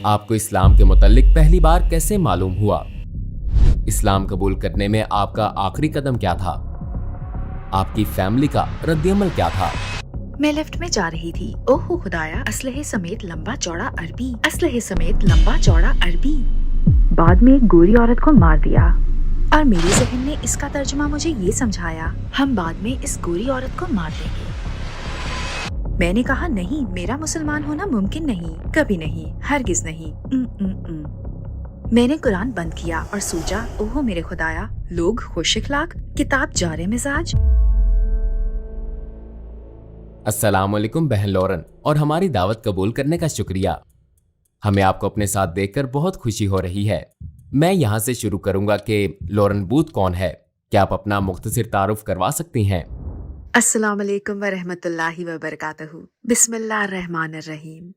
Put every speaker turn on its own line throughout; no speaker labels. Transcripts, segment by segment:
आपको इस्लाम के मुतालिक पहली बार कैसे मालूम हुआ? इस्लाम कबूल करने में आपका आखिरी कदम क्या था? आपकी फैमिली का रद्दअमल क्या था?
मैं लिफ्ट में जा रही थी। ओहो खुदाया, असलहे समेत लंबा चौड़ा अरबी, असलहे समेत लंबा चौड़ा अरबी। बाद में एक गोरी औरत को मार दिया और मेरे जहन ने इसका तर्जुमा मुझे ये समझाया, हम बाद में इस गोरी औरत को मार देंगे। मैंने कहा नहीं, मेरा मुसलमान होना मुमकिन नहीं, कभी नहीं, हरगिज नहीं। मैंने कुरान बंद किया और सोचा, ओहो मेरे खुदाया, लोग खुश इखलाक, किताब जारे मिजाज।
अस्सलामुअलैकुम बहन लॉरेन, और हमारी दावत कबूल करने का शुक्रिया। हमें आपको अपने साथ देखकर बहुत खुशी हो रही है। मैं यहाँ से शुरू करूंगा कि लॉरेन बूथ कौन है। क्या आप अपना मुख्तसर तारुफ करवा सकती हैं?
अस्सलाम वालेकुम व रहमतुल्लाहि व बरकातहू। बिस्मिल्लाहिर रहमानिर रहीम।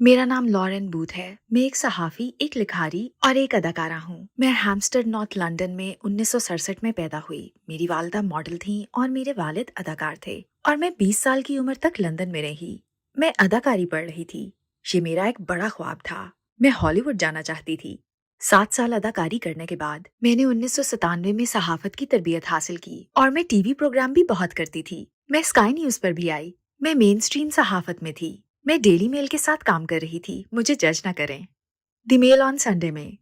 मेरा नाम लॉरेन बूथ है। मैं एक सहाफ़ी, एक लिखारी और एक अदाकारा हूँ। मैं हैम्स्टेड नॉर्थ लंदन में 1967 में पैदा हुई। मेरी वालिदा मॉडल थीं और मेरे वालिद अदाकार थे और मैं 20 साल की उम्र तक लंदन में रही। मैं अदाकारी पढ़ रही थी। ये मेरा एक बड़ा ख्वाब था। मैं हॉलीवुड जाना चाहती थी। 7 साल अदाकारी करने के बाद मैंने 1997 में सहाफत की तरबियत हासिल की और मैं टीवी प्रोग्राम भी बहुत करती थी। मैं स्काई न्यूज पर भी आई। मैं मेन स्ट्रीम सहाफत में थी। मैं डेली मेल के साथ काम कर रही थी, मुझे जज न करें। द मेल ऑन संडे में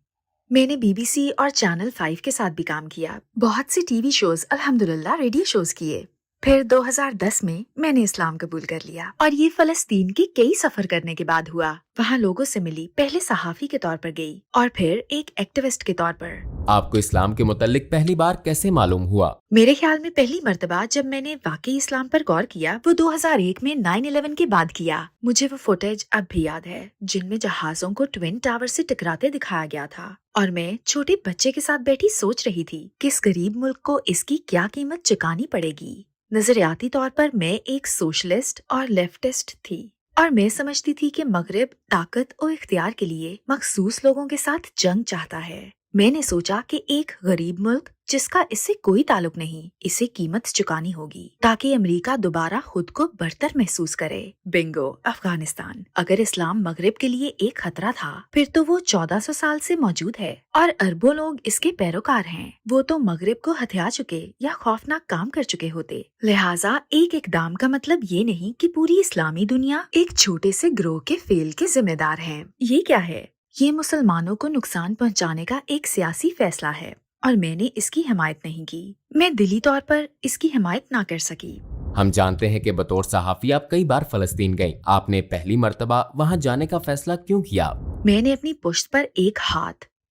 मैंने BBC और चैनल 5 के साथ भी काम किया। बहुत से टीवी शोज, अल्हम्दुलिल्लाह रेडियो शोज किए। फिर 2010 में मैंने इस्लाम कबूल कर लिया और ये फलस्तीन के कई सफर करने के बाद हुआ। वहाँ लोगों से मिली, पहले सहाफी के तौर पर गई और फिर एक एक्टिविस्ट के तौर पर।
आपको इस्लाम के मुतालिक पहली बार कैसे मालूम हुआ?
मेरे ख्याल में पहली मर्तबा जब मैंने वाकई इस्लाम पर गौर किया वो 2001 में 9/11 के बाद किया। मुझे वो फुटेज अब भी याद है जिनमें जहाजों को ट्विन टावर से टकराते दिखाया गया था और मैं छोटे बच्चे के साथ बैठी सोच रही थी कि इस गरीब मुल्क को इसकी क्या कीमत चुकानी पड़ेगी। नजरियाती तौर पर मैं एक सोशलिस्ट और लेफ्टिस्ट थी और मैं समझती थी कि मगरिब ताकत और इख्तियार के लिए मखसूस लोगों के साथ जंग चाहता है। मैंने सोचा कि एक गरीब मुल्क जिसका इससे कोई ताल्लुक नहीं, इसे कीमत चुकानी होगी ताकि अमेरिका दोबारा खुद को बरतर महसूस करे। बिंगो, अफगानिस्तान। अगर इस्लाम मगरिब के लिए एक खतरा था, फिर तो वो 1400 साल से मौजूद है और अरबों लोग इसके पैरोकार हैं। वो तो मगरिब को हथिया चुके या खौफनाक काम कर चुके होते। लिहाजा एक इकदाम का मतलब ये नहीं कि पूरी इस्लामी दुनिया एक छोटे से ग्रोह के फेल के जिम्मेदार है। ये क्या है? ये मुसलमानों को नुकसान पहुंचाने का एक सियासी फैसला है और मैंने इसकी हिमायत नहीं की। मैं दिली तौर पर इसकी हिमायत ना कर सकी।
हम जानते हैं कि बतौर सहाफी आप कई बार फलस्तीन गईं। आपने पहली मर्तबा वहां जाने का फैसला क्यों किया?
मैंने अपनी पुश्त पर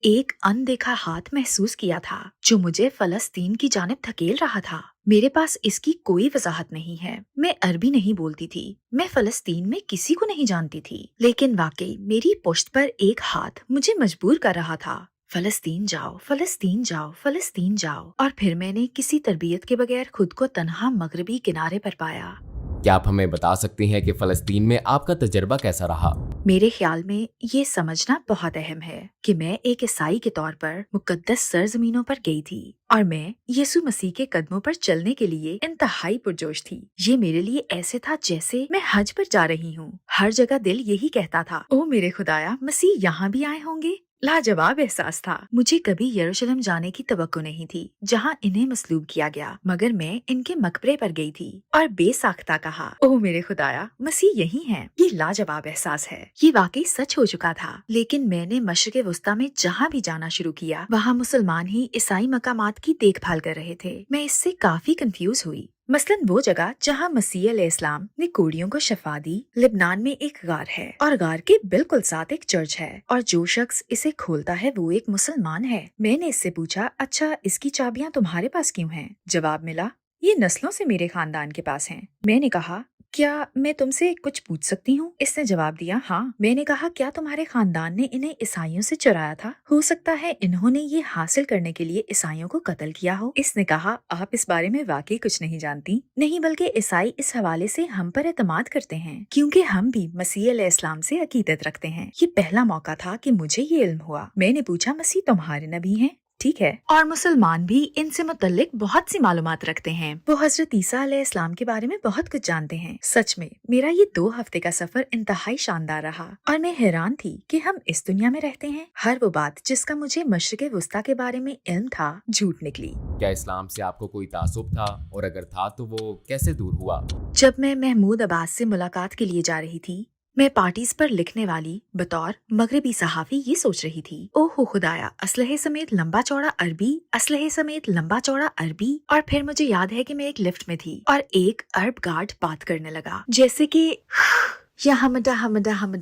एक अनदेखा हाथ महसूस किया था जो मुझे फलस्तीन की जानिब धकेल रहा था। मेरे पास इसकी कोई वजाहत नहीं है। मैं अरबी नहीं बोलती थी। मैं फलस्तीन में किसी को नहीं जानती थी, लेकिन वाकई मेरी पुश्त पर एक हाथ मुझे मजबूर कर रहा था। फलस्तीन जाओ, फलस्तीन जाओ, फलस्तीन जाओ। और फिर मैंने किसी तरबियत के बगैर खुद को तन्हा मगरबी किनारे पर पाया।
क्या आप हमें बता सकती हैं कि फलस्तीन में आपका तजर्बा कैसा रहा?
मेरे ख्याल में ये समझना बहुत अहम है कि मैं एक ईसाई के तौर पर मुकद्दस सरजमीनों पर गई थी और मैं यीशु मसीह के कदमों पर चलने के लिए इंतहाई पुरजोश थी। ये मेरे लिए ऐसे था जैसे मैं हज पर जा रही हूँ। हर जगह दिल यही कहता था, ओ मेरे खुदाया, मसीह यहाँ भी आए होंगे। लाजवाब एहसास था। मुझे कभी यरूशलेम जाने की तवक्को नहीं थी जहाँ इन्हें मसलूब किया गया, मगर मैं इनके मकबरे पर गई थी और बेसाख्ता कहा, ओह मेरे खुदाया, मसीह यही हैं। ये लाजवाब एहसास है। ये वाकई सच हो चुका था। लेकिन मैंने मशरिक़ वस्ता में जहाँ भी जाना शुरू किया, वहाँ मुसलमान ही ईसाई मकामात की देखभाल कर रहे थे। मैं इससे काफी कंफ्यूज हुई। मसलन वो जगह जहाँ मसीह अलैहिस्सलाम ने कोड़ियों को शफा दी, लिबनान में एक गार है और गार के बिल्कुल साथ एक चर्च है और जो शख्स इसे खोलता है वो एक मुसलमान है। मैंने इससे पूछा, अच्छा इसकी चाबियां तुम्हारे पास क्यों हैं? जवाब मिला, ये नस्लों से मेरे खानदान के पास हैं। मैंने कहा, क्या मैं तुमसे कुछ पूछ सकती हूँ? इसने जवाब दिया, हाँ। मैंने कहा, क्या तुम्हारे खानदान ने इन्हें ईसाइयों से चुराया था? हो सकता है इन्होंने ये हासिल करने के लिए ईसाइयों को कत्ल किया हो। इसने कहा, आप इस बारे में वाकई कुछ नहीं जानती। नहीं, बल्कि ईसाई इस हवाले से हम पर एतमाद करते हैं क्योंकि हम भी मसीह अलैहिस्सलाम से अकीदत रखते हैं। ये पहला मौका था कि मुझे ये इल्म हुआ। मैंने पूछा, मसीह तुम्हारे नबी हैं? ठीक है, और मुसलमान भी इनसे मुतल्लिक बहुत सी मालूमात रखते हैं। वो हजरत ईसा अलैहिस्सलाम के बारे में बहुत कुछ जानते हैं। सच में मेरा ये 2 हफ्ते का सफर इंतहाई शानदार रहा और मैं हैरान थी कि हम इस दुनिया में रहते हैं। हर वो बात जिसका मुझे मशरिक़ वुस्ता के बारे में इल्म था झूठ निकली।
क्या इस्लाम से आपको कोई तासुब था, और अगर था तो वो कैसे दूर हुआ?
जब मैं महमूद अब्बास से मुलाकात के लिए जा रही थी, मैं पार्टीज पर लिखने वाली बतौर मगरबी सहाफी ये सोच रही थी, ओहो खुदाया, असलहे समेत लंबा चौड़ा अरबी। और फिर मुझे याद है कि मैं एक लिफ्ट में थी और एक अरब गार्ड बात करने लगा, जैसे कि या हमदा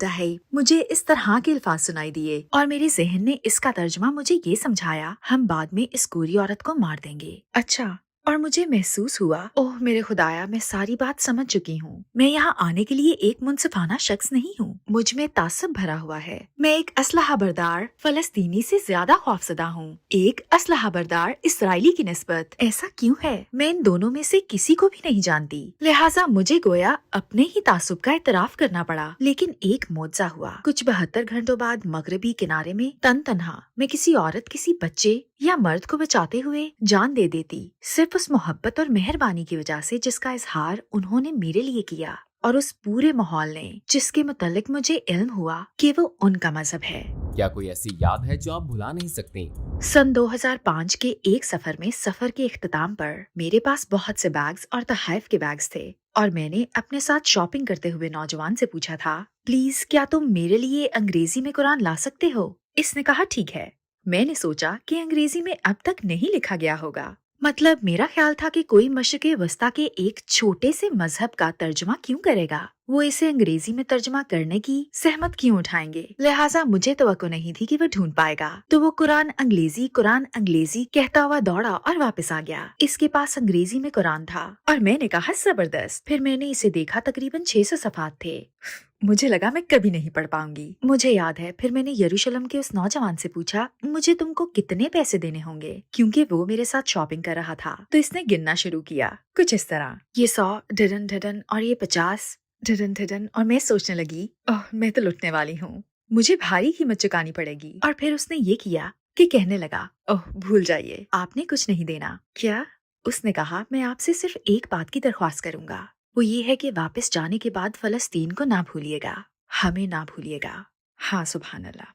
है। मुझे इस तरह के अल्फाज सुनाई दिए और मेरे जहन ने इसका तर्जुमा मुझे ये समझाया, हम बाद में इस गोरी औरत को मार देंगे। अच्छा, और मुझे महसूस हुआ, ओह मेरे खुदाया, मैं सारी बात समझ चुकी हूँ। मैं यहाँ आने के लिए एक मुनसिफाना शख्स नहीं हूँ। मुझ में तासुब भरा हुआ है। मैं एक असलहा बरदार फलस्तीनी से ज्यादा खौफजदा हूँ, एक असलहा बरदार इसराइली की निस्बत। ऐसा क्यों है? मैं इन दोनों में से किसी को भी नहीं जानती, लिहाजा मुझे गोया अपने ही तासुब का इतराफ करना पड़ा। लेकिन एक मौजज़ा हुआ। कुछ 72 घंटों बाद मगरबी किनारे में तनहा मैं किसी औरत, किसी बच्चे या मर्द को बचाते हुए जान दे देती, सिर्फ उस मोहब्बत और मेहरबानी की वजह से जिसका इजहार उन्होंने मेरे लिए किया, और उस पूरे माहौल ने जिसके मुतालिक मुझे इल्म हुआ कि वो उनका मजहब है।
क्या कोई ऐसी याद है जो आप भुला नहीं सकती?
सन 2005 के एक सफर में सफर के इख्तिताम पर मेरे पास बहुत से बैग्स और तहफ़ के बैग्स थे, और मैंने अपने साथ शॉपिंग करते हुए नौजवान से पूछा था, प्लीज क्या तुम मेरे लिए अंग्रेजी में कुरान ला सकते हो? इसने कहा ठीक है। मैंने सोचा कि अंग्रेजी में अब तक नहीं लिखा गया होगा। मतलब मेरा ख्याल था कि कोई मशरिक़ वस्ता के एक छोटे से मजहब का तर्जुमा क्यों करेगा, वो इसे अंग्रेजी में तर्जुमा करने की सहमत क्यों उठाएंगे। लिहाजा मुझे तवक्को नहीं थी कि वो ढूंढ पाएगा, तो वो कुरान अंग्रेजी कहता हुआ दौड़ा और वापस आ गया। इसके पास अंग्रेजी में कुरान था और मैंने कहा जबरदस्त। फिर मैंने इसे देखा, तकरीबन 600 सफ़ात थे। मुझे लगा मैं कभी नहीं पढ़ पाऊंगी। मुझे याद है फिर मैंने यरूशलेम के उस नौजवान से पूछा, मुझे तुमको कितने पैसे देने होंगे, क्योंकि वो मेरे साथ शॉपिंग कर रहा था। तो इसने गिनना शुरू किया, कुछ इस तरह, ये 100 ढिडन और ये 50 ढिडन। और मैं सोचने लगी, ओह मैं तो लुटने वाली हूँ, मुझे भारी कीमत चुकानी पड़ेगी। और फिर उसने ये किया कि कहने लगा, ओह भूल जाइए, आपने कुछ नहीं देना। क्या? उसने कहा, मैं आपसे सिर्फ एक बात की दरख्वास्त करूंगा, वो ये है कि वापस जाने के बाद फलस्तीन को ना भूलिएगा, हमें ना भूलिएगा। हाँ सुभान अल्लाह।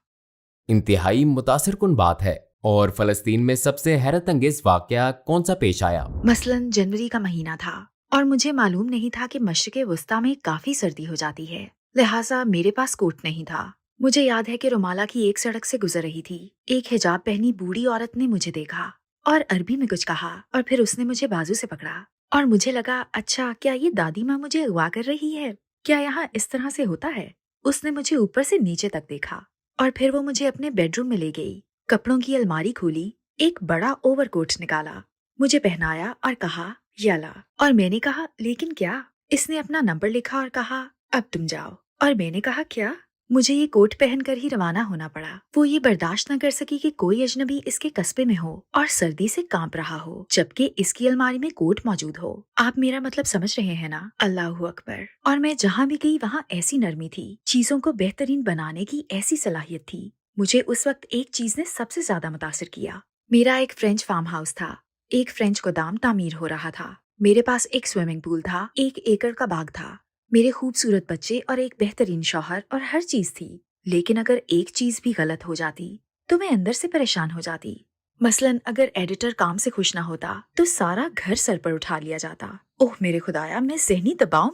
इंतहाई मुतासिरकुन बात है। और फलस्तीन में सबसे हैरत अंगेज वाकया कौन सा पेश आया?
मसलन जनवरी का महीना था और मुझे मालूम नहीं था कि मशरिक़ वस्ता में काफी सर्दी हो जाती है, लिहाजा मेरे पास कोट नहीं था। मुझे याद है कि रुमाला की एक सड़क से गुजर रही थी। एक हिजाब पहनी बूढ़ी औरत ने मुझे देखा और अरबी में कुछ कहा, और फिर उसने मुझे बाजू से पकड़ा और मुझे लगा, अच्छा क्या ये दादी माँ मुझे अगवा कर रही है? क्या यहाँ इस तरह से होता है? उसने मुझे ऊपर से नीचे तक देखा और फिर वो मुझे अपने बेडरूम में ले गई। कपड़ों की अलमारी खोली, एक बड़ा ओवरकोट निकाला, मुझे पहनाया और कहा, याला। और मैंने कहा, लेकिन क्या? इसने अपना नंबर लिखा और कहा, अब तुम जाओ। और मैंने कहा, क्या? मुझे ये कोट पहनकर ही रवाना होना पड़ा। वो ये बर्दाश्त न कर सकी कि कोई अजनबी इसके कस्बे में हो और सर्दी से कांप रहा हो, जबकि इसकी अलमारी में कोट मौजूद हो। आप मेरा मतलब समझ रहे हैं ना? अल्लाहु अकबर। और मैं जहाँ भी गई वहाँ ऐसी नरमी थी, चीजों को बेहतरीन बनाने की ऐसी सलाहियत थी। मुझे उस वक्त एक चीज ने सबसे ज्यादा मुतासिर किया। मेरा एक फ्रेंच फार्म हाउस था, एक फ्रेंच गोदाम तामीर हो रहा था, मेरे पास एक स्विमिंग पूल था, 1 एकड़ का बाग था, मेरे खूबसूरत बच्चे और एक बेहतरीन शौहर, और हर चीज थी। लेकिन अगर एक चीज भी गलत हो जाती तो मैं अंदर से परेशान हो जाती। मसलन अगर एडिटर काम से खुश ना होता तो सारा घर सर पर उठा लिया जाता। ओह मेरे खुदाया, मैं ज़हनी दबाव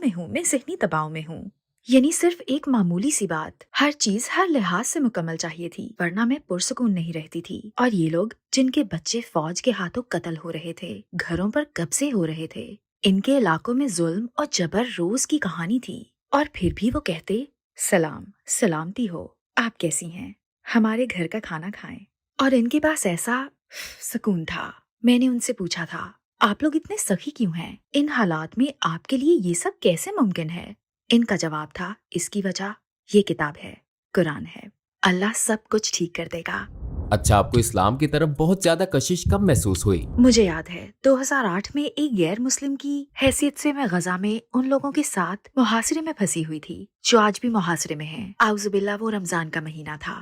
में हूँ। यानी सिर्फ एक मामूली सी बात, हर चीज हर लिहाज से मुकम्मल चाहिए थी, वरना मैं पुरसुकून नहीं रहती थी। और ये लोग जिनके बच्चे फौज के हाथों कत्ल हो रहे थे, घरों पर कब्जे हो रहे थे, इनके इलाकों में जुल्म और जबर रोज की कहानी थी। और फिर भी वो कहते, सलाम, सलामती हो, आप कैसी हैं, हमारे घर का खाना खाएं। और इनके पास ऐसा सुकून था। मैंने उनसे पूछा था, आप लोग इतने सखी क्यों हैं? इन हालात में आपके लिए ये सब कैसे मुमकिन है? इनका जवाब था, इसकी वजह ये किताब है, कुरान है, अल्लाह सब कुछ ठीक कर देगा।
अच्छा, आपको इस्लाम की तरफ बहुत ज्यादा कशिश कब महसूस हुई?
मुझे याद है 2008 में एक गैर मुस्लिम की हैसियत से मैं गजा में उन लोगों के साथ मुहासरे में फंसी हुई थी जो आज भी मुहासरे में हैं। आउज़ुबिल्लाह, वो रमजान का महीना था।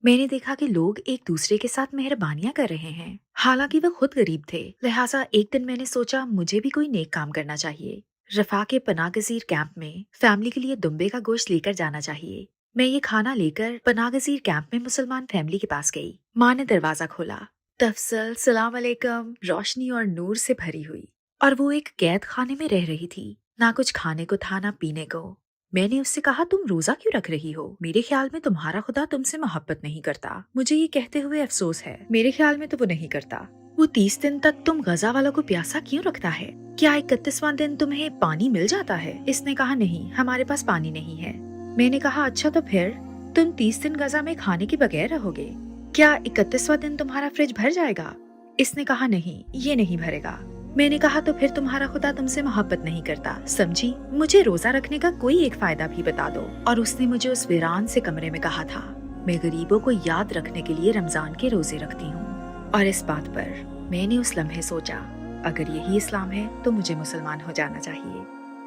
میں نے دیکھا کہ لوگ ایک دوسرے کے ساتھ مہربانیاں کر رہے ہیں، حالانکہ وہ خود غریب تھے۔ لہٰذا ایک دن میں نے سوچا مجھے بھی کوئی نیک کام کرنا چاہیے۔ رفاح کے پناہ گزیر کیمپ میں فیملی کے لیے دمبے کا گوشت لے کر جانا چاہیے۔ میں یہ کھانا لے کر پناہ گزیر کیمپ میں مسلمان فیملی کے پاس گئی۔ ماں نے دروازہ کھولا۔ تفصیل سلام علیکم، روشنی اور نور سے بھری ہوئی، اور وہ ایک قید خانے میں رہ رہی تھی۔ نہ کچھ کھانے کو تھا نہ پینے کو۔ میں نے اس سے کہا تم روزہ کیوں رکھ رہی ہو؟ میرے خیال میں تمہارا خدا تم سے محبت نہیں کرتا۔ مجھے یہ کہتے ہوئے افسوس ہے، میرے خیال میں تو وہ نہیں کرتا۔ وہ 30 دن تک تم غزہ والوں کو پیاسا کیوں رکھتا ہے؟ کیا 31واں دن تمہیں پانی مل جاتا ہے؟ اس نے کہا نہیں، ہمارے پاس پانی نہیں ہے۔ میں نے کہا اچھا تو پھر تم 30 دن غزہ میں کھانے کے بغیر رہو گے؟ کیا 31واں دن تمہارا فریج بھر جائے گا؟ اس نے کہا نہیں، یہ نہیں بھرے گا۔ میں نے کہا تو پھر تمہارا خدا تم سے محبت نہیں کرتا، سمجھی؟ مجھے روزہ رکھنے کا کوئی ایک فائدہ بھی بتا دو۔ اور اس نے مجھے اس ویران سے کمرے میں کہا تھا، میں غریبوں کو یاد رکھنے کے لیے رمضان کے روزے رکھتی ہوں۔ اور اس بات پر میں نے اس لمحے سوچا، اگر یہی اسلام ہے تو مجھے مسلمان ہو جانا چاہیے،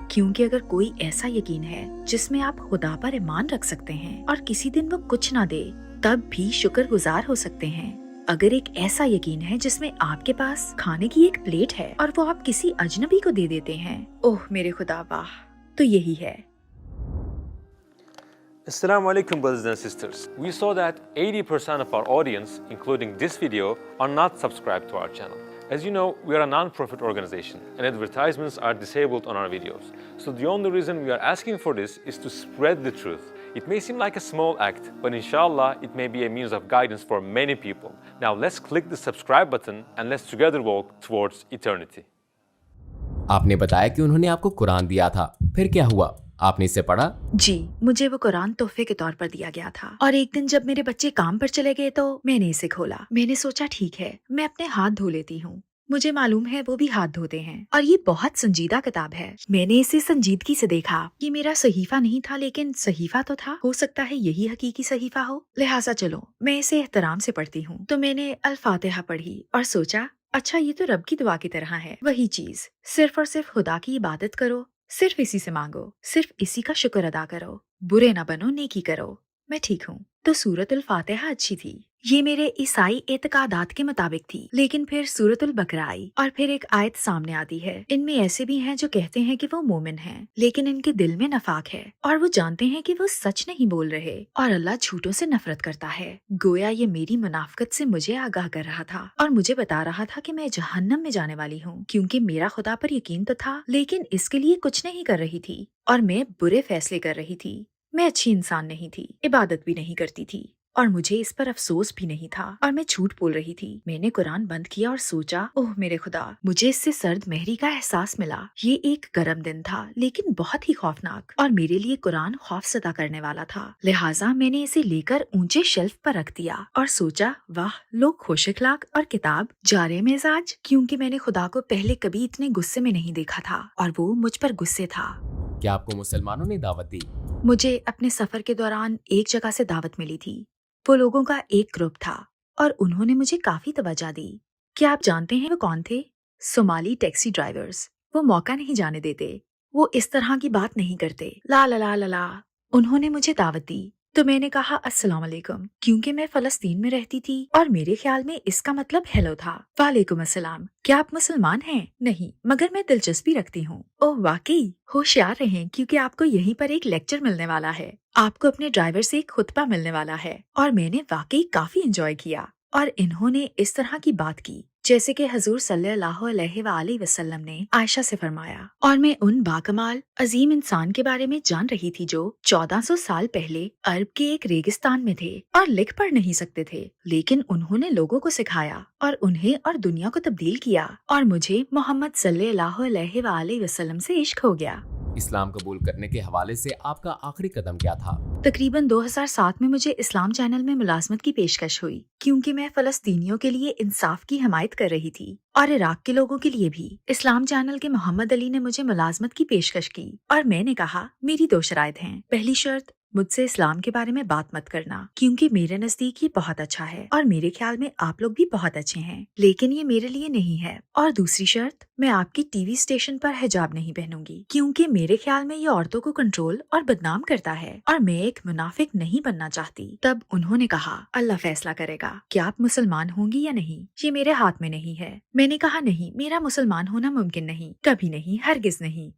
کیونکہ اگر کوئی ایسا یقین ہے جس میں آپ خدا پر ایمان رکھ سکتے ہیں اور کسی دن وہ کچھ نہ دے تب بھی شکر گزار ہو سکتے ہیں، اگر ایک ایسا یقین ہے جس میں آپ کے پاس کھانے کی ایک پلیٹ ہے اور وہ آپ کسی اجنبی کو دے دیتے ہیں، اوہ میرے خدا واہ، تو یہی ہے۔
Assalamu alaikum, brothers and sisters. We saw that 80% of our audience, including this video, are not subscribed to our channel. As you know, we are a non-profit organization and advertisements are disabled on our videos. So the only reason we are asking for this is to spread the truth. It may seem like a small act, but inshallah, it may be a means of guidance for many people. Now let's click the subscribe button and let's together walk towards eternity.
आपने बताया कि उन्होंने आपको कुरान दिया था, फिर क्या हुआ? आपने इसे पढ़ा؟
جی، مجھے وہ قرآن تحفے کے طور پر دیا گیا تھا، اور ایک دن جب میرے بچے کام پر چلے گئے تو میں نے اسے کھولا۔ میں نے سوچا ٹھیک ہے، میں اپنے ہاتھ دھو لیتی ہوں۔ مجھے معلوم ہے وہ بھی ہاتھ دھوتے ہیں، اور یہ بہت سنجیدہ کتاب ہے۔ میں نے اسے سنجیدگی سے دیکھا۔ یہ میرا صحیفہ نہیں تھا، لیکن صحیفہ تو تھا۔ ہو سکتا ہے یہی حقیقی صحیفہ ہو، لہٰذا چلو میں اسے احترام سے پڑھتی ہوں۔ تو میں نے الفاتحہ پڑھی اور سوچا اچھا یہ تو رب کی دعا کی طرح ہے، وہی چیز، صرف اور صرف خدا کی عبادت کرو، صرف اسی سے مانگو، صرف اسی کا شکر ادا کرو، برے نہ بنو، نیکی کرو، میں ٹھیک ہوں۔ تو سورۃ الفاتحہ اچھی تھی، یہ میرے عیسائی اعتقادات کے مطابق تھی۔ لیکن پھر سورۃ البقرہ آئی اور پھر ایک آیت سامنے آتی ہے، ان میں ایسے بھی ہیں جو کہتے ہیں کہ وہ مومن ہیں لیکن ان کے دل میں نفاق ہے، اور وہ جانتے ہیں کہ وہ سچ نہیں بول رہے، اور اللہ جھوٹوں سے نفرت کرتا ہے۔ گویا یہ میری منافقت سے مجھے آگاہ کر رہا تھا اور مجھے بتا رہا تھا کہ میں جہنم میں جانے والی ہوں، کیونکہ میرا خدا پر یقین تو تھا لیکن اس کے لیے کچھ نہیں کر رہی تھی، اور میں برے فیصلے کر رہی تھی۔ میں اچھی انسان نہیں تھی، عبادت بھی نہیں کرتی تھی، اور مجھے اس پر افسوس بھی نہیں تھا، اور میں جھوٹ بول رہی تھی۔ میں نے قرآن بند کیا اور سوچا، اوہ میرے خدا، مجھے اس سے سرد مہری کا احساس ملا۔ یہ ایک گرم دن تھا لیکن بہت ہی خوفناک، اور میرے لیے قرآن خوف زدہ کرنے والا تھا، لہٰذا میں نے اسے لے کر اونچے شیلف پر رکھ دیا اور سوچا واہ، لوگ خوش اخلاق اور کتاب جارے مزاج، کیونکہ میں نے خدا کو پہلے کبھی اتنے غصے میں نہیں دیکھا تھا اور وہ مجھ پر غصے تھا۔
کیا آپ کو مسلمانوں نے دعوت دی؟
مجھے اپنے سفر کے دوران ایک جگہ سے دعوت ملی تھی۔ وہ لوگوں کا ایک گروپ تھا اور انہوں نے مجھے کافی توجہ دی۔ کیا آپ جانتے ہیں وہ کون تھے؟ صومالی ٹیکسی ڈرائیورز۔ وہ موقع نہیں جانے دیتے، وہ اس طرح کی بات نہیں کرتے، لا لا لا لا لا۔ انہوں نے مجھے دعوت دی تو میں نے کہا السلام علیکم، کیونکہ میں فلسطین میں رہتی تھی اور میرے خیال میں اس کا مطلب ہیلو تھا۔ وعلیکم السلام، کیا آپ مسلمان ہیں؟ نہیں، مگر میں دلچسپی رکھتی ہوں۔ اوہ واقعی، ہوشیار رہیں کیونکہ آپ کو یہیں پر ایک لیکچر ملنے والا ہے، آپ کو اپنے ڈرائیور سے ایک خطبہ ملنے والا ہے۔ اور میں نے واقعی کافی انجوائے کیا، اور انہوں نے اس طرح کی بات کی جیسے کہ حضور صلی اللہ علیہ وآلہ وسلم نے عائشہ سے فرمایا، اور میں ان باکمال عظیم انسان کے بارے میں جان رہی تھی جو 1400 سال پہلے عرب کے ایک ریگستان میں تھے اور لکھ پڑھ نہیں سکتے تھے، لیکن انہوں نے لوگوں کو سکھایا اور انہیں اور دنیا کو تبدیل کیا، اور مجھے محمد صلی اللہ علیہ وآلہ وسلم سے عشق ہو گیا۔
اسلام قبول کرنے کے حوالے سے آپ کا آخری قدم کیا تھا؟
تقریباً 2007 میں مجھے اسلام چینل میں ملازمت کی پیشکش ہوئی، کیونکہ میں فلسطینیوں کے لیے انصاف کی حمایت کر رہی تھی اور عراق کے لوگوں کے لیے بھی۔ اسلام چینل کے محمد علی نے مجھے ملازمت کی پیشکش کی اور میں نے کہا میری 2 شرائط ہیں۔ پہلی شرط، मुझसे इस्लाम के बारे में बात मत करना, क्योंकि मेरे नजदीक ये बहुत अच्छा है और मेरे ख्याल में आप लोग भी बहुत अच्छे हैं, लेकिन ये मेरे लिए नहीं है। और दूसरी शर्त, मैं आपकी टीवी स्टेशन पर हिजाब नहीं पहनूंगी, क्योंकि मेरे ख्याल में ये औरतों को कंट्रोल और बदनाम करता है और मैं एक मुनाफिक नहीं बनना चाहती। तब उन्होंने कहा, अल्लाह फैसला करेगा कि आप मुसलमान होंगी या नहीं, ये मेरे हाथ में नहीं है। मैंने कहा, नहीं, मेरा मुसलमान होना मुमकिन नहीं, कभी नहीं, हरगिज नहीं।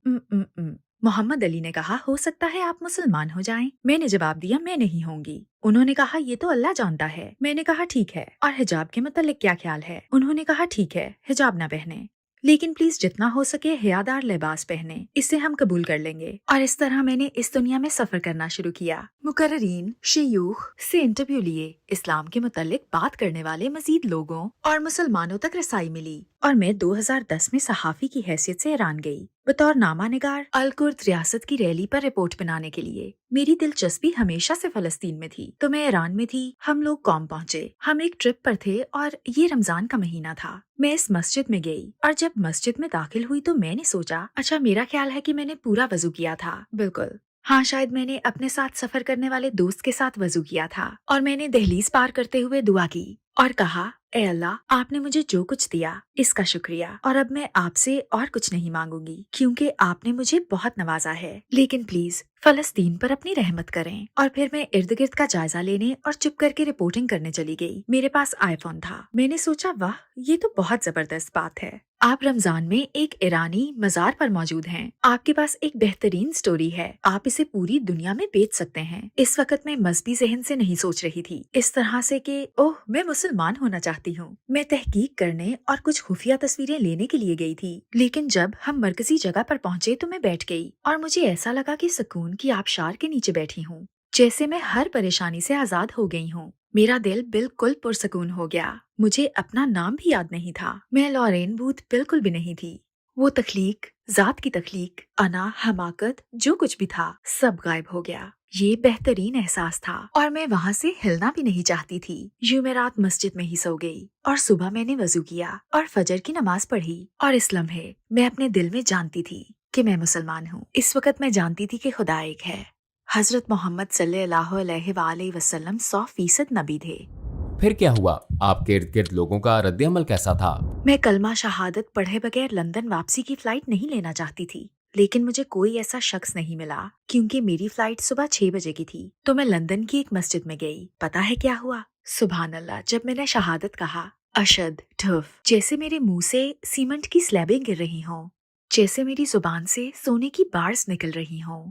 मोहम्मद अली ने कहा, हो सकता है आप मुसलमान हो जाएं। मैंने जवाब दिया, मैं नहीं होंगी। उन्होंने कहा, ये तो अल्लाह जानता है। मैंने कहा, ठीक है, और हिजाब के मतलब क्या ख्याल है? उन्होंने कहा, ठीक है, हिजाब ना पहने, लेकिन प्लीज जितना हो सके हयादार लिबास पहने, इससे हम कबूल कर लेंगे। और इस तरह मैंने इस दुनिया में सफर करना शुरू किया। मुकर्रीन, शयूख से इंटरव्यू लिए, इस्लाम के मुतालिक बात करने वाले मजीद लोगों और मुसलमानों तक रसाई मिली, और मैं 2010 में सहाफी की हैसियत से ईरान गई बतौर नामा निगार अल कुर्द रियासत की रैली पर रिपोर्ट बनाने के लिए। मेरी दिलचस्पी हमेशा से फलस्तीन में थी, तो मैं ईरान में थी। हम लोग कौम पहुँचे, हम एक ट्रिप पर थे और ये रमजान का महीना था। मैं इस मस्जिद में गई और जब मस्जिद में दाखिल हुई तो मैंने सोचा, अच्छा, मेरा ख्याल है कि मैंने पूरा वजू किया था। बिल्कुल, हाँ, शायद मैंने अपने साथ सफर करने वाले दोस्त के साथ वजू किया था, और मैंने दहलीज पार करते हुए दुआ की और कहा, ए अल्लाह, आपने मुझे जो कुछ दिया इसका शुक्रिया, और अब मैं आपसे और कुछ नहीं मांगूंगी, क्योंकि आपने मुझे बहुत नवाजा है, लेकिन प्लीज फलस्तीन पर अपनी रहमत करें। और फिर मैं इर्द गिर्द का जायजा लेने और चुप करके रिपोर्टिंग करने चली गई। मेरे पास आईफोन था। मैंने सोचा, वाह, ये तो बहुत जबरदस्त बात है। आप रमजान में एक ईरानी मजार पर मौजूद हैं। आपके पास एक बेहतरीन स्टोरी है, आप इसे पूरी दुनिया में बेच सकते हैं। इस वक्त मैं मजहबी जहन से नहीं सोच रही थी, इस तरह से कि ओह, मैं मुसलमान होना चाहती हूँ। मैं तहकीक करने और कुछ खुफिया तस्वीरें लेने के लिए गई थी, लेकिन जब हम मरकजी जगह पर पहुँचे तो मैं बैठ गई और मुझे ऐसा लगा कि सुकून की आबशार के नीचे बैठी हूँ, जैसे मैं हर परेशानी से आजाद हो गई हूँ। मेरा दिल बिल्कुल पुरसकून हो गया। मुझे अपना नाम भी याद नहीं था। मैं लॉरेन बूथ बिल्कुल भी नहीं थी। वो तख्लीक, जात की तख्लीक, अना, हमाकत, जो कुछ भी था, सब गायब हो गया। ये बेहतरीन एहसास था और मैं वहाँ से हिलना भी नहीं चाहती थी। यूं मैं रात मस्जिद में ही सो गई और सुबह मैंने वजू किया और फजर की नमाज पढ़ी, और इस लम्हे मैं अपने दिल में जानती थी कि मैं मुसलमान हूँ। इस वक्त मैं जानती थी कि खुदा एक है। हजरत मोहम्मद सल्लल्लाहु अलैहि वसल्लम 100% नबी थे।
फिर क्या हुआ? आपके इर्द गिर्द लोगों का रद्द-ए-अमल कैसा था?
मैं कलमा शहादत पढ़े बगैर लंदन वापसी की फ्लाइट नहीं लेना चाहती थी, लेकिन मुझे कोई ऐसा शख्स नहीं मिला, क्योंकि मेरी फ्लाइट सुबह 6 बजे की थी। तो मैं लंदन की एक मस्जिद में गई। पता है क्या हुआ? सुभान अल्लाह, जब मैंने शहादत कहा, अशद ठुफ, जैसे मेरे मुंह से सीमेंट की स्लैबें गिर रही हों, जैसे मेरी जुबान से सोने की बार्स निकल रही हों।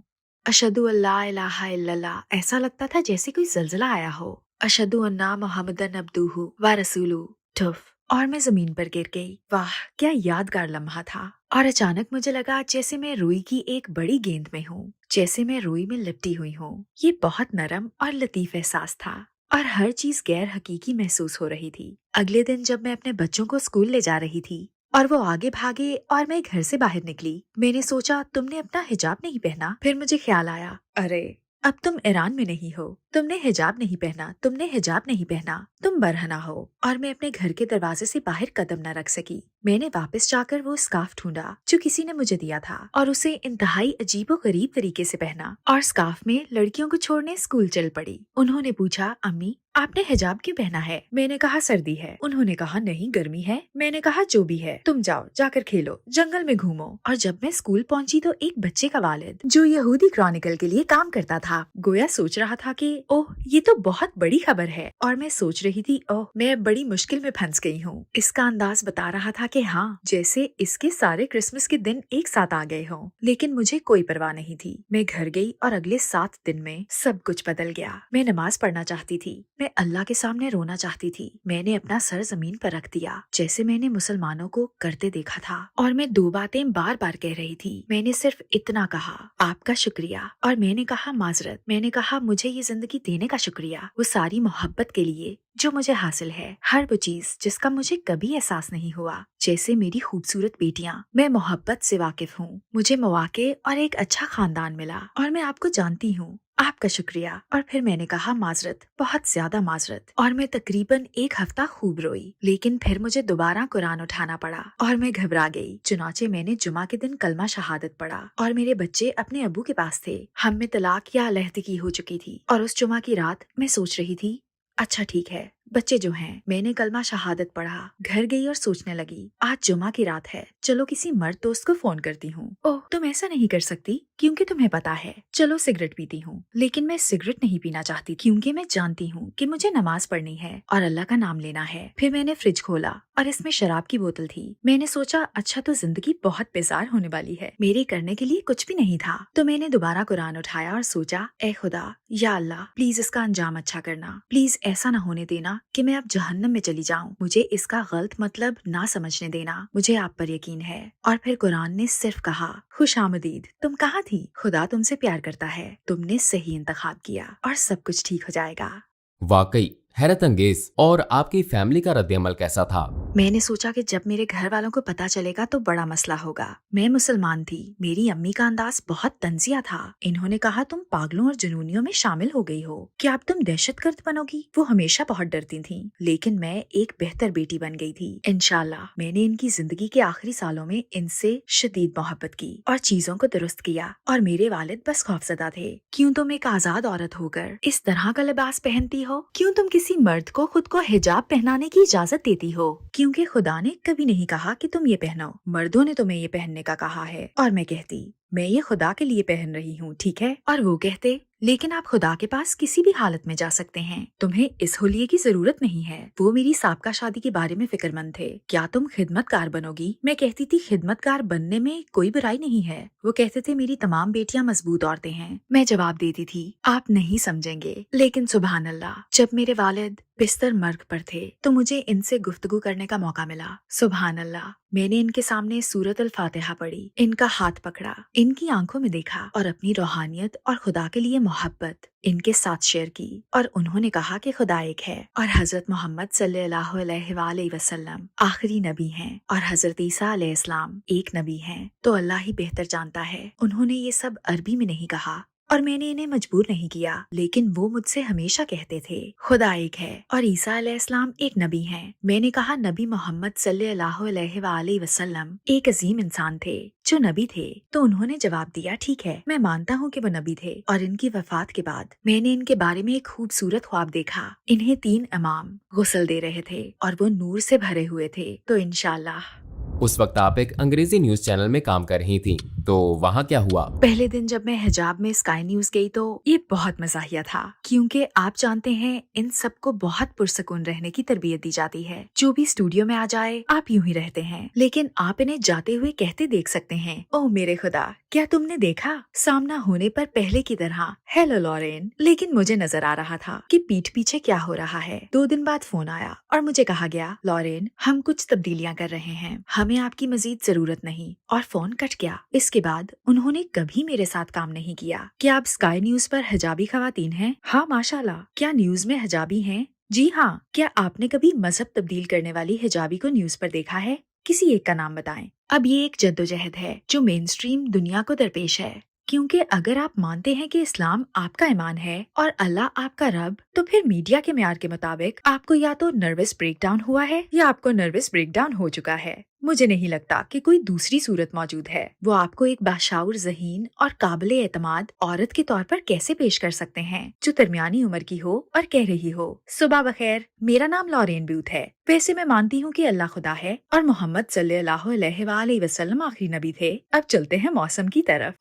अशहदु अल्ला इलाहा इल्लल्लाह, ऐसा लगता था जैसे कोई जल्जला आया हो। अशहदु अन्ना मुहम्मदन अब्दुहु व रसूलु, ठुफ, और मैं जमीन पर गिर गई। वाह, क्या यादगार लम्हा था। और अचानक मुझे लगा जैसे मैं रुई की एक बड़ी गेंद में हूँ, जैसे मैं रुई में लिपटी हुई हूँ। ये बहुत नरम और लतीफ एहसास था और हर चीज गैर हकीकी महसूस हो रही थी। अगले दिन जब मैं अपने बच्चों को स्कूल ले जा रही थी और वो आगे भागे और मैं घर से बाहर निकली, मैंने सोचा, तुमने अपना हिजाब नहीं पहना। फिर मुझे ख्याल आया, अरे अब तुम ईरान में नहीं हो, तुमने हिजाब नहीं पहना, तुमने हिजाब नहीं पहना, तुम बरहना हो। और मैं अपने घर के दरवाजे से बाहर कदम न रख सकी। मैंने वापस जाकर वो स्कार्फ ढूंढा जो किसी ने मुझे दिया था और उसे इंतहाई अजीबो गरीब तरीके से पहना और स्कार्फ में लड़कियों को छोड़ने स्कूल चल पड़ी। उन्होंने पूछा, अम्मी आपने हिजाब क्यों पहना है? मैंने कहा, सर्दी है। उन्होंने कहा, नहीं, गर्मी है। मैंने कहा, जो भी है, तुम जाओ, जाकर खेलो, जंगल में घूमो। और जब मैं स्कूल पहुंची तो एक बच्चे का वालिद, जो यहूदी क्रॉनिकल के लिए काम करता था, गोया सोच रहा था कि ओह, ये तो बहुत बड़ी खबर है। और मैं सोच रही थी, ओह, मैं बड़ी मुश्किल में फंस गई हूँ। इसका अंदाज बता रहा था कि हाँ, जैसे इसके सारे क्रिसमस के दिन एक साथ आ गए हों। लेकिन मुझे कोई परवाह नहीं थी। मैं घर गई और अगले 7 दिन में सब कुछ बदल गया। मैं नमाज पढ़ना चाहती थी, मैं अल्लाह के सामने रोना चाहती थी। मैंने अपना सर जमीन पर रख दिया, जैसे मैंने मुसलमानों को करते देखा था, और मैं 2 बातें बार बार कह रही थी। मैंने सिर्फ इतना कहा, आपका शुक्रिया, और मैंने कहा माजरत। मैंने कहा, मुझे ये जिंदगी देने का शुक्रिया, वो सारी मोहब्बत के लिए जो मुझे हासिल है, हर वो चीज जिसका मुझे कभी एहसास नहीं हुआ, जैसे मेरी खूबसूरत बेटियां। मैं मोहब्बत से वाकिफ हूँ, मुझे मौके और एक अच्छा खानदान मिला, और मैं आपको जानती हूँ आपका शुक्रिया। और फिर मैंने कहा माजरत, बहुत ज्यादा माजरत। और मैं तकरीबन 1 हफ्ता खूब रोई, लेकिन फिर मुझे दोबारा कुरान उठाना पड़ा और मैं घबरा गई। चुनाचे मैंने जुमा के दिन कलमा शहादत पढ़ा और मेरे बच्चे अपने अबू के पास थे। हम में तलाक या अलहदगी हो चुकी थी और उस जुमा की रात मैं सोच रही थी, अच्छा ठीक है, बच्चे जो हैं। मैंने कलमा शहादत पढ़ा, घर गई और सोचने लगी, आज जुमा की रात है, चलो किसी मर्द दोस्त को फोन करती हूँ। ओह, तुम ऐसा नहीं कर सकती क्योंकि तुम्हें पता है। चलो सिगरेट पीती हूँ, लेकिन मैं सिगरेट नहीं पीना चाहती क्योंकि मैं जानती हूँ कि मुझे नमाज पढ़नी है और अल्लाह का नाम लेना है। फिर मैंने फ्रिज खोला और इसमें शराब की बोतल थी। मैंने सोचा अच्छा तो जिंदगी बहुत बेजार होने वाली है, मेरे करने के लिए कुछ भी नहीं था। तो मैंने दोबारा कुरान उठाया और सोचा, ए खुदा, या अल्लाह, प्लीज इसका अंजाम अच्छा करना, प्लीज ऐसा ना होने देना कि मैं अब जहन्नम में चली जाऊं। मुझे इसका गलत मतलब ना समझने देना, मुझे आप पर यकीन है। और फिर कुरान ने सिर्फ कहा, खुश आमदीद, तुम कहाँ थी? खुदा तुमसे प्यार करता है, तुमने सही इंतखाब किया और सब कुछ ठीक हो जाएगा।
वाकई हैरत अंगेज। और आपकी फैमिली का रद्द-ए-अमल कैसा था?
मैंने सोचा कि जब मेरे घर वालों को पता चलेगा तो बड़ा मसला होगा। मैं मुसलमान थी, मेरी अम्मी का अंदाज बहुत तंजिया था। इन्होंने कहा, तुम पागलों और जुनूनियों में शामिल हो गई हो, क्या अब तुम दहशतगर्द बनोगी? वो हमेशा बहुत डरती थीं, लेकिन मैं एक बेहतर बेटी बन गई थी इंशाल्लाह। मैंने इनकी जिंदगी के आखिरी सालों में इनसे शदीद मोहब्बत की और चीजों को दुरुस्त किया। और मेरे वालिद बस खौफजदा थे, क्यों तुम एक आजाद औरत होकर इस तरह का लिबास पहनती हो? क्यों तुम किसी मर्द को खुद को हिजाब पहनाने की इजाजत देती हो? क्योंकि खुदा ने कभी नहीं कहा कि तुम ये पहनो, मर्दों ने तुम्हें ये पहनने का कहा है। और मैं कहती, मैं ये खुदा के लिए पहन रही हूँ, ठीक है? और वो कहते, लेकिन आप खुदा के पास किसी भी हालत में जा सकते हैं, तुम्हें इस हुलिये की जरूरत नहीं है। वो मेरी साबका शादी के बारे में फिक्रमंद थे, क्या तुम खिदमतकार बनोगी? मैं कहती थी, खिदमतकार बनने में कोई बुराई नहीं है। वो कहते थे, मेरी तमाम बेटियां मजबूत औरतें हैं। मैं जवाब देती थी, आप नहीं समझेंगे। लेकिन सुभान अल्लाह, जब मेरे वालिद बिस्तर मर्ग पर थे तो मुझे इनसे गुफ्तगू करने का मौका मिला। सुभान अल्लाह, मैंने इनके सामने सूरत अल फातिहा पढ़ी, इनका हाथ पकड़ा, इनकी आंखों में देखा और अपनी रूहानियत और खुदा के लिए मोहब्बत इनके साथ शेयर की। और उन्होंने कहा कि खुदा एक है और हजरत मोहम्मद सल्लल्लाहु अलैहि वसल्लम आखिरी नबी हैं और हजरत ईसा अलैहिस्सलाम एक नबी हैं। तो अल्लाह ही बेहतर जानता है। उन्होंने ये सब अरबी में नहीं कहा और मैंने इन्हें मजबूर नहीं किया, लेकिन वो मुझसे हमेशा कहते थे, खुदा एक है और ईसा अलैहिस्सलाम एक नबी हैं। मैंने कहा, नबी मोहम्मद सल्लल्लाहु अलैहि वसल्लम एक अजीम इंसान थे जो नबी थे। तो उन्होंने जवाब दिया, ठीक है, मैं मानता हूँ कि वो नबी थे। और इनकी वफात के बाद मैंने इनके बारे में एक खूबसूरत ख्वाब देखा। इन्हें 3 इमाम गुस्ल दे रहे थे और वो नूर से भरे हुए थे। तो इंशाल्लाह।
उस वक्त आप एक अंग्रेजी न्यूज चैनल में काम कर रही थी, तो वहाँ क्या हुआ?
पहले दिन जब मैं हिजाब में स्काई न्यूज गई तो ये बहुत मजाहिया था, क्योंकि आप जानते हैं इन सबको बहुत पुरसकून रहने की तरबियत दी जाती है। जो भी स्टूडियो में आ जाए आप यूं ही रहते हैं, लेकिन आप इन्हें जाते हुए कहते देख सकते हैं, ओह मेरे खुदा, क्या तुमने देखा? सामना होने पर पहले की तरह हेलो लॉरेन। लेकिन मुझे नजर आ रहा था कि पीठ पीछे क्या हो रहा है। 2 दिन बाद फोन आया और मुझे कहा गया, लॉरेन, हम कुछ तब्दीलियां कर रहे हैं, हमें आपकी मजीद जरूरत नहीं। और फोन कट गया। इसके बाद उन्होंने कभी मेरे साथ काम नहीं किया। क्या आप स्काई न्यूज पर हिजाबी खवातीन हैं? हाँ माशाल्लाह। क्या न्यूज में हिजाबी हैं? जी हाँ। क्या आपने कभी मजहब तब्दील करने वाली हिजाबी को न्यूज पर देखा है? किसी एक का नाम बताएं। अब ये एक जद्दोजहद है जो मेन स्ट्रीम दुनिया को दरपेश है, क्योंकि अगर आप मानते हैं कि इस्लाम आपका ईमान है और अल्लाह आपका रब, तो फिर मीडिया के म्यार के मुताबिक आपको या तो नर्वस ब्रेकडाउन हुआ है या आपको नर्वस ब्रेकडाउन हो चुका है। मुझे नहीं लगता कि कोई दूसरी सूरत मौजूद है। वो आपको एक बाशाउर ज़हीन और काबिल एतमाद औरत के तौर पर कैसे पेश कर सकते हैं जो दरमियानी उम्र की हो और कह रही हो, सुबह बखैर, मेरा नाम लॉरेन ब्यूथ है। वैसे मैं मानती हूँ कि अल्लाह खुदा है और मोहम्मद सल्लल्लाहु अलैहि वसल्लम आखिरी नबी थे। अब चलते हैं मौसम की तरफ।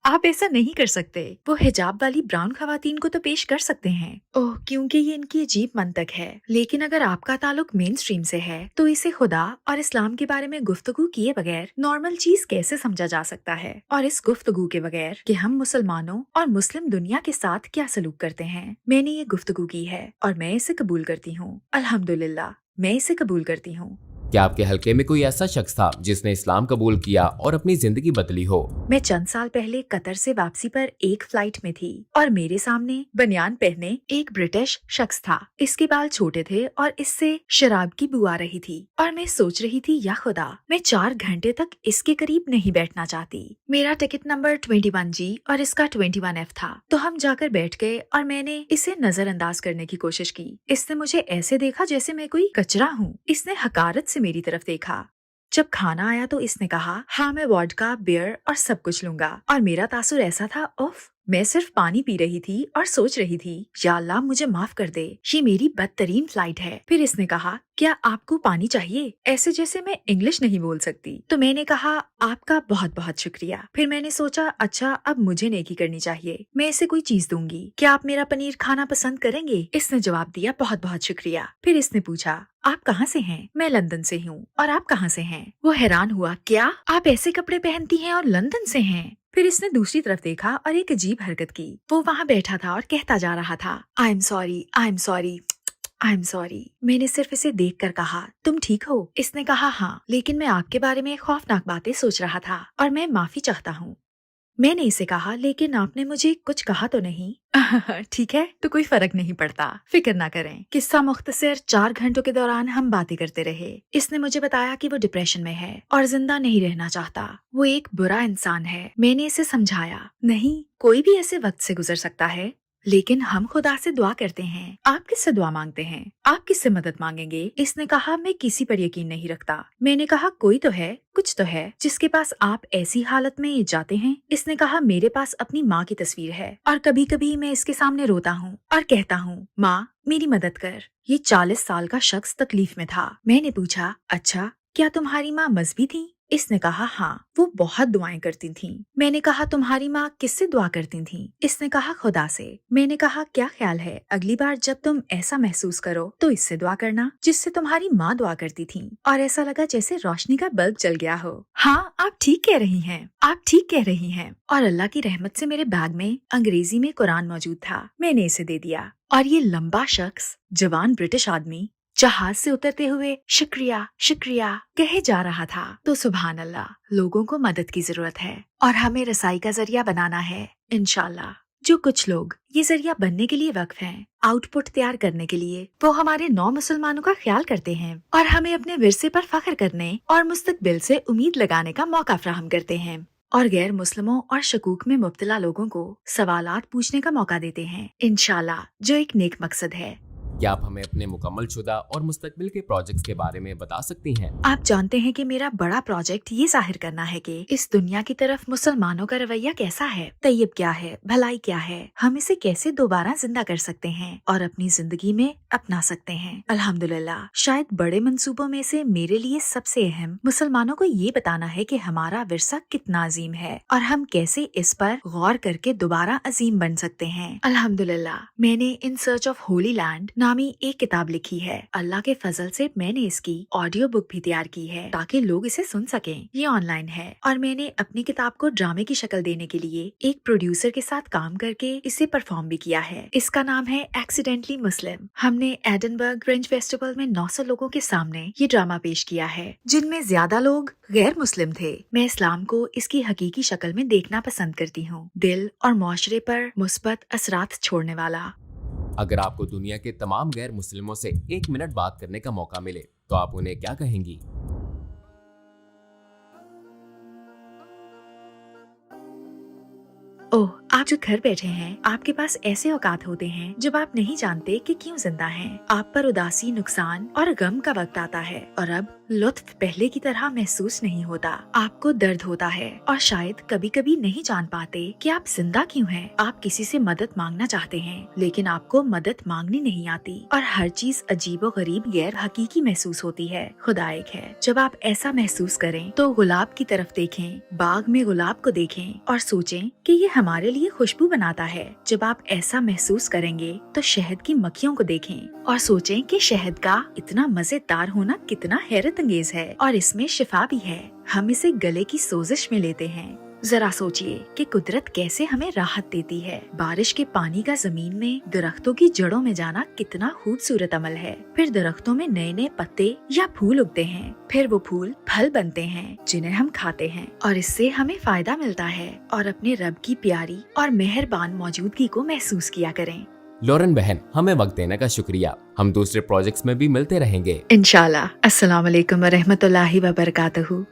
आप ऐसा नहीं कर सकते। वो हिजाब वाली ब्राउन खवातीन को तो पेश कर सकते हैं। ओह, क्योंकि ये इनकी अजीब मंतक है। लेकिन अगर आपका ताल्लुक मेन स्ट्रीम से है तो इसे खुदा और इस्लाम के बारे में गुफ्तगू किए बगैर नॉर्मल चीज कैसे समझा जा सकता है? और इस गुफ्तगू के बगैर कि हम मुसलमानों और मुस्लिम दुनिया के साथ क्या सलूक करते हैं, मैंने ये गुफ्तगू की है और मैं इसे कबूल करती हूँ। अल्हम्दुलिल्लाह, मैं इसे कबूल करती हूँ।
क्या आपके हलके में कोई ऐसा शख्स था जिसने इस्लाम कबूल किया और अपनी जिंदगी बदली हो?
मैं चंद साल पहले कतर से वापसी पर एक फ्लाइट में थी और मेरे सामने बनियान पहने एक ब्रिटिश शख्स था। इसके बाल छोटे थे और इससे शराब की बू आ रही थी और मैं सोच रही थी, या खुदा, मैं 4 घंटे तक इसके करीब नहीं बैठना चाहती। मेरा टिकट नंबर 21G और इसका 21F था। तो हम जाकर बैठ गए और मैंने इसे नजरअंदाज करने की कोशिश की। इसने मुझे ऐसे देखा जैसे मैं कोई कचरा हूँ। इसने हकारत से मेरी तरफ देखा। जब खाना आया तो इसने कहा, हाँ मैं वोडका, बियर और सब कुछ लूंगा। और मेरा तासुर ऐसा था, उफ, मैं सिर्फ पानी पी रही थी और सोच रही थी, या अल्लाह मुझे माफ कर दे, ये मेरी बदतरीन फ्लाइट है। फिर इसने कहा, क्या आपको पानी चाहिए? ऐसे जैसे मैं इंग्लिश नहीं बोल सकती। तो मैंने कहा, आपका बहुत बहुत शुक्रिया। फिर मैंने सोचा, अच्छा अब मुझे नेकी करनी चाहिए, मैं इसे कोई चीज दूंगी। क्या आप मेरा पनीर खाना पसंद करेंगे? इसने जवाब दिया, बहुत बहुत शुक्रिया। फिर इसने पूछा, आप कहाँ से हैं? मैं लंदन से हूँ। और आप कहाँ से हैं? वो हैरान हुआ, क्या आप ऐसे कपड़े पहनती हैं और लंदन से हैं? फिर इसने दूसरी तरफ देखा और एक अजीब हरकत की। वो वहाँ बैठा था और कहता जा रहा था, I am sorry, I am sorry, I am sorry. मैंने सिर्फ इसे देखकर कहा, तुम ठीक हो? इसने कहा, हाँ, लेकिन मैं आपके बारे में खौफनाक बातें सोच रहा था और मैं माफी चाहता हूँ। मैंने इसे कहा, लेकिन आपने मुझे कुछ कहा तो नहीं? ठीक है, तो कोई फर्क नहीं पड़ता, फिक्र ना करें। किस्सा मुख्तसर, 4 घंटों के दौरान हम बातें करते रहे। इसने मुझे बताया कि वो डिप्रेशन में है और जिंदा नहीं रहना चाहता। वो एक बुरा इंसान है। मैंने इसे समझाया, नहीं, कोई भी ऐसे वक्त से गुजर सकता है, लेकिन हम खुदा से दुआ करते हैं। आप किससे दुआ मांगते हैं? आप किससे मदद मांगेंगे? इसने कहा, मैं किसी पर यकीन नहीं रखता। मैंने कहा, कोई तो है, कुछ तो है जिसके पास आप ऐसी हालत में जाते हैं। इसने कहा, मेरे पास अपनी माँ की तस्वीर है और कभी कभी मैं इसके सामने रोता हूँ और कहता हूँ, माँ मेरी मदद कर। ये 40 साल का शख्स तकलीफ में था। मैंने पूछा, अच्छा क्या तुम्हारी माँ मजहबी थी? इसने कहा, हाँ, वो बहुत दुआएं करती थीं। मैंने कहा, तुम्हारी माँ किससे दुआ करती थीं? इसने कहा, खुदा से। मैंने कहा, क्या ख्याल है, अगली बार जब तुम ऐसा महसूस करो तो इससे दुआ करना जिससे तुम्हारी माँ दुआ करती थी। और ऐसा लगा जैसे रोशनी का बल्ब जल गया हो। हाँ, आप ठीक कह रही हैं, आप ठीक कह रही हैं। और अल्लाह की रहमत से मेरे बैग में अंग्रेजी में कुरान मौजूद था। मैंने इसे दे दिया और ये लंबा शख्स, जवान ब्रिटिश आदमी, जहाज से उतरते हुए शुक्रिया शुक्रिया कहे जा रहा था। तो सुभान अल्लाह, लोगों को मदद की जरूरत है और हमें रसाई का जरिया बनाना है, इंशाल्लाह। जो कुछ लोग ये जरिया बनने के लिए वक्फ हैं, आउटपुट तैयार करने के लिए, वो हमारे 9 मुसलमानों का ख्याल करते हैं और हमें अपने विरसे पर फख्र करने और मुस्तकबिल से उम्मीद लगाने का मौका फराहम करते हैं और गैर मुस्लिमों और शकूक में मुब्तला लोगों को सवालात पूछने का मौका देते हैं, इंशाल्लाह, जो एक नेक मकसद है।
क्या आप हमें अपने मुकम्मल शुदा और मुस्तकबिल के प्रोजेक्ट्स के बारे में बता सकती हैं?
आप जानते हैं कि मेरा बड़ा प्रोजेक्ट ये जाहिर करना है कि इस दुनिया की तरफ मुसलमानों का रवैया कैसा है, तैयब क्या है, भलाई क्या है, हम इसे कैसे दोबारा जिंदा कर सकते हैं और अपनी जिंदगी में अपना सकते हैं। अल्हम्दुलिल्लाह, शायद बड़े मंसूबों में से मेरे लिए सबसे अहम मुसलमानों को ये बताना है कि हमारा विरसा कितना अजीम है और हम कैसे इस पर गौर करके दोबारा अजीम बन सकते हैं। अल्हम्दुलिल्लाह, मैंने in search of Holi land नामी एक किताब लिखी है। अल्लाह के फजल से मैंने इसकी ऑडियो बुक भी तैयार की है ताकि लोग इसे सुन सकें। ये ऑनलाइन है और मैंने अपनी किताब को ड्रामे की शक्ल देने के लिए एक प्रोड्यूसर के साथ काम करके इसे परफॉर्म भी किया है। इसका नाम है एक्सीडेंटली मुस्लिम। हमने एडनबर्ग फ्रेंच फेस्टिवल में 900 लोगों के सामने ये ड्रामा पेश किया है, जिनमें ज्यादा लोग गैर मुस्लिम थे। मैं इस्लाम को इसकी हकीकी शक्ल में देखना पसंद करती हूँ, दिल और मुआशरे पर मुस्बत असरात छोड़ने वाला।
अगर आपको दुनिया के तमाम गैर मुस्लिमों से 1 मिनट बात करने का मौका मिले तो आप उन्हें क्या कहेंगी?
ओह, आप जो घर बैठे हैं, आपके पास ऐसे औकात होते हैं जब आप नहीं जानते कि क्यों जिंदा हैं। आप पर उदासी, नुकसान और गम का वक्त आता है और अब लुत्फ पहले की तरह महसूस नहीं होता। आपको दर्द होता है और शायद कभी कभी नहीं जान पाते कि आप जिंदा क्यों हैं। आप किसी से मदद मांगना चाहते हैं लेकिन आपको मदद मांगनी नहीं आती और हर चीज अजीबो गरीब गैर हकीकी महसूस होती है। खुदा एक है। जब आप ऐसा महसूस करें तो गुलाब की तरफ देखें, बाग में गुलाब को देखें और सोचें कि ये हमारे लिए खुशबू बनाता है। जब आप ऐसा महसूस करेंगे तो शहद की मक्खियों को देखें और सोचें कि शहद का इतना मजेदार होना कितना हैरत अंगेज है और इसमें शिफा भी है। हम इसे गले की सोजिश में लेते हैं जरा सोचिए कि कुदरत कैसे हमें राहत देती है। बारिश के पानी का जमीन में दरख्तों की जड़ों में जाना कितना खूबसूरत अमल है। फिर दरख्तों में नए नए पत्ते या फूल उगते हैं, फिर वो फूल फल बनते हैं जिन्हें हम खाते हैं और इससे हमें फायदा मिलता है। और अपने रब की प्यारी और मेहरबान मौजूदगी को महसूस किया करें।
लॉरेन बहन, हमें वक्त देने का शुक्रिया। हम दूसरे प्रोजेक्ट्स में भी मिलते रहेंगे।
इंशाल्लाह। अस्सलाम वालेकुम व रहमतुल्लाहि व बरकातहू।